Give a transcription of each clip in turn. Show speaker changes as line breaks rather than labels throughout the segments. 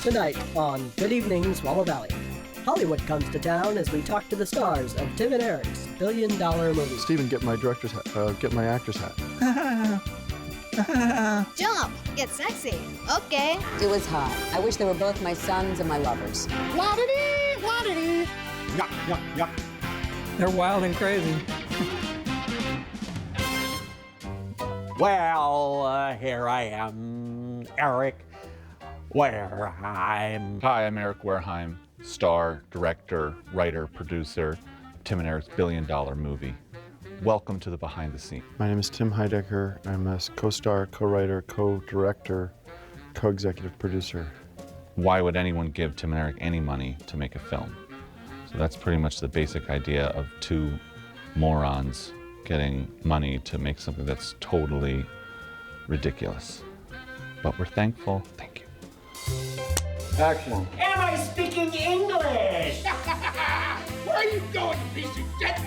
Tonight on Good Evening Swallow Valley, Hollywood comes to town as we talk to the stars of Tim and Eric's billion-dollar movie.
Steven, get my director's hat. Get my actor's hat.
Jump! Get sexy. Okay.
It was hot. I wish they were both my sons and my lovers.
La-da-dee, la-da-dee.
Yuck, yuck, yuck.
They're wild and crazy.
Well, here I am, Eric Wareheim.
Hi, I'm Eric Wareheim, star, director, writer, producer, Tim and Eric's billion-dollar movie. Welcome to the behind the scenes.
My name is Tim Heidecker. I'm a co-star, co-writer, co-director, co-executive producer.
Why would anyone give Tim and Eric any money to make a film? So that's pretty much the basic idea of two morons getting money to make something that's totally ridiculous. But we're thankful. Thank you.
Action.
Am I speaking English?
Where are you going, you piece of shit?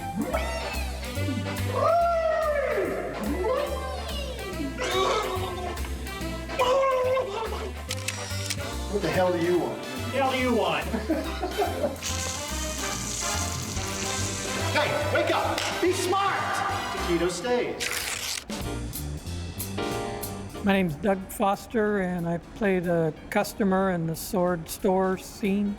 What the hell do you want?
What the hell do you want?
Hey, wake up! Be smart!
Taquito stays.
My name's Doug Foster, and I play the customer in the sword store scene.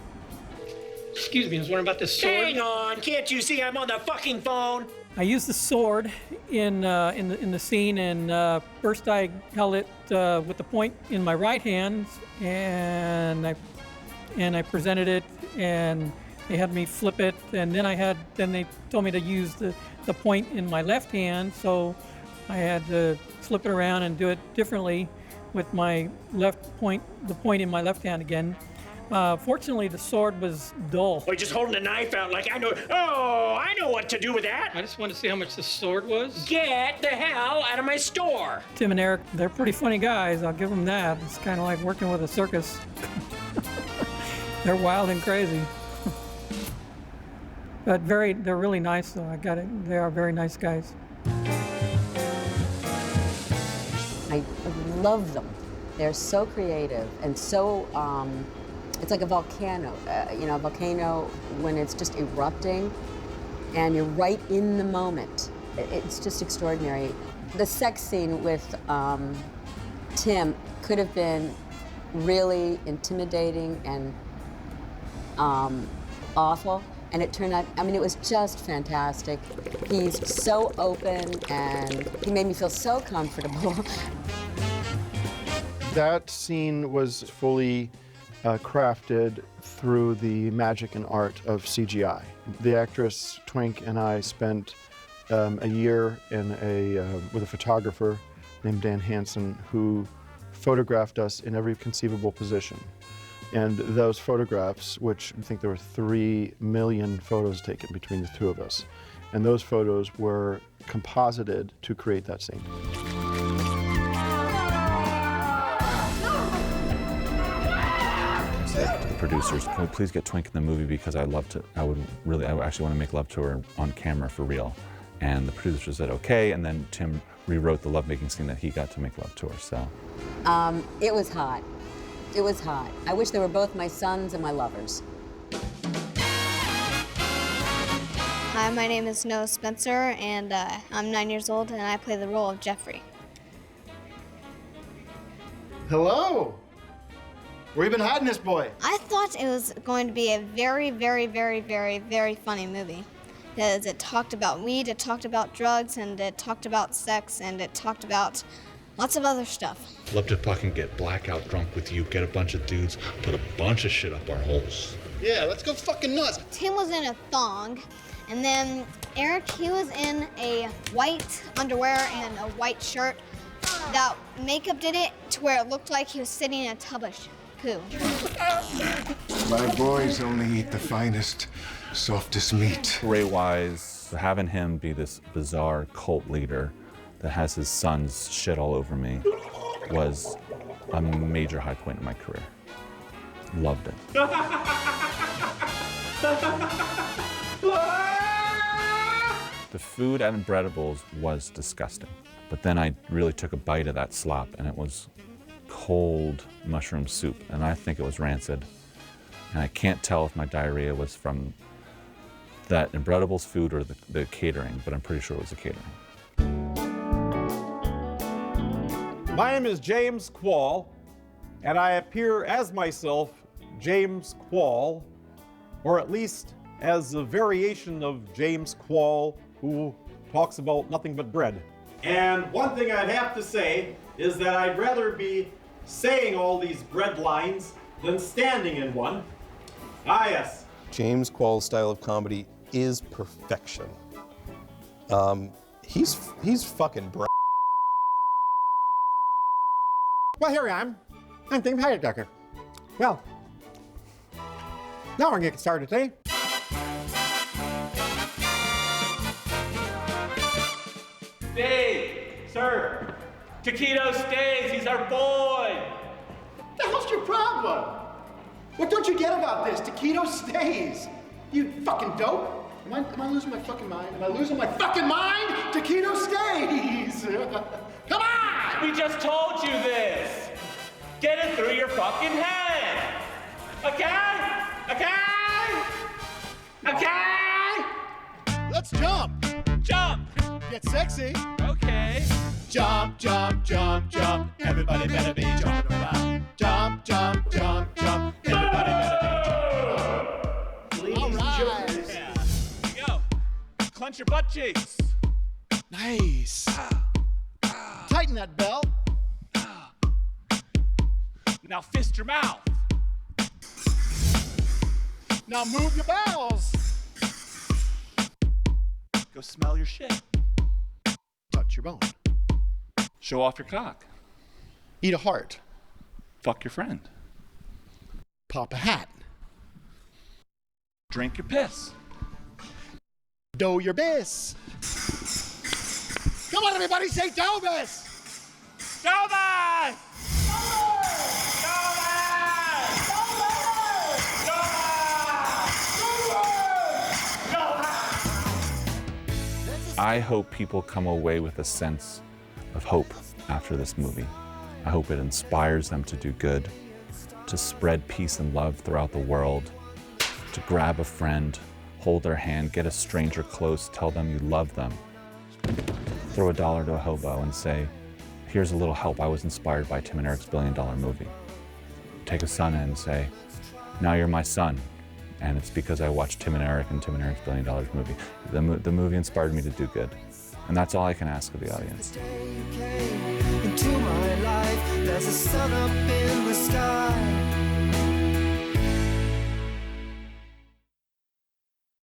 Excuse me, I was wondering about this sword.
Hang on, can't you see I'm on the fucking phone?
I used the sword in the scene, and first I held it with the point in my right hand, and I presented it, and they had me flip it, and then they told me to use the point in my left hand, so I had to flip it around and do it differently with my left point, the point in my left hand again. Fortunately, the sword was dull.
We're just holding a knife out like I know. Oh, I know what to do with that.
I just wanted to see how much the sword was.
Get the hell out of my store.
Tim and Eric, they're pretty funny guys, I'll give them that. It's kind of like working with a circus. They're wild and crazy. But they're really nice though, I got it. They are very nice guys.
I love them. They're so creative and so, it's like a volcano. A volcano when it's just erupting and you're right in the moment. It's just extraordinary. The sex scene with Tim could have been really intimidating and awful. And it turned out, it was just fantastic. He's so open and he made me feel so comfortable.
That scene was fully crafted through the magic and art of CGI. The actress Twink and I spent a year with a photographer named Dan Hansen who photographed us in every conceivable position. And those photographs, which I think there were 3 million photos taken between the two of us, and those photos were composited to create that scene.
To the producers, can we please get Twink in the movie because I actually want to make love to her on camera for real. And the producers said okay, and then Tim rewrote the lovemaking scene that he got to make love to her, so.
It was hot. It was hot. I wish they were both my sons and my lovers.
Hi, my name is Noah Spencer, and I'm 9 years old, and I play the role of Jeffrey.
Hello! Where you been hiding this boy?
I thought it was going to be a very, very, very, very, very funny movie. Because it talked about weed, it talked about drugs, and it talked about sex, and it talked about lots of other stuff.
Love to fucking get blackout drunk with you, get a bunch of dudes, put a bunch of shit up our holes.
Yeah, let's go fucking nuts.
Tim was in a thong, and then Eric, he was in a white underwear and a white shirt. That makeup did it to where it looked like he was sitting in a tub of poo.
My boys only eat the finest, softest meat.
Ray Wise, having him be this bizarre cult leader that has his sons shit all over me was a major high point in my career. Loved it. The food at Breadables was disgusting, but then I really took a bite of that slop and it was cold mushroom soup, and I think it was rancid. And I can't tell if my diarrhea was from that Inbredables food or the catering, but I'm pretty sure it was the catering.
My name is James Quall, and I appear as myself, James Quall, or at least as a variation of James Quall, who talks about nothing but bread. And one thing I'd have to say is that I'd rather be saying all these bread lines than standing in one. Ah, yes.
James Quall's style of comedy is perfection. He's fucking bro.
Well, here I am. I'm Tim Heidecker. Well, now we're gonna get started today.
Dave, sir, Taquito stays. He's our boy.
What the hell's your problem? What don't you get about this? Taquito stays. You fucking dope. Am I losing my fucking mind? Am I losing my fucking mind? Taquito stays. Come on!
We just told you this. Get it through your fucking head. Okay? Okay? Okay?
Let's jump.
Jump.
Get sexy.
Okay.
Jump, jump, jump, jump. Everybody better be jumping around. Jump, jump, jump, jump. Everybody better be jumping around.
All right. Here we go. Clench your butt cheeks.
Nice. Tighten that belt.
Now fist your mouth.
Now move your bowels.
Go smell your shit.
Touch your bone.
Show off your cock.
Eat a heart.
Fuck your friend.
Pop a hat.
Drink your piss.
Dough your bis. Come on, everybody, say Dobis!
Dobis!
I hope people come away with a sense of hope after this movie. I hope it inspires them to do good, to spread peace and love throughout the world, to grab a friend, hold their hand, get a stranger close, tell them you love them. Throw $1 to a hobo and say, here's a little help. I was inspired by Tim and Eric's $1 billion movie. Take a son in and say, now you're my son. And it's because I watched Tim and Eric and Tim and Eric's $1 billion movie. The movie inspired me to do good. And that's all I can ask of the audience.
Into my life, there's a sun up in the sky.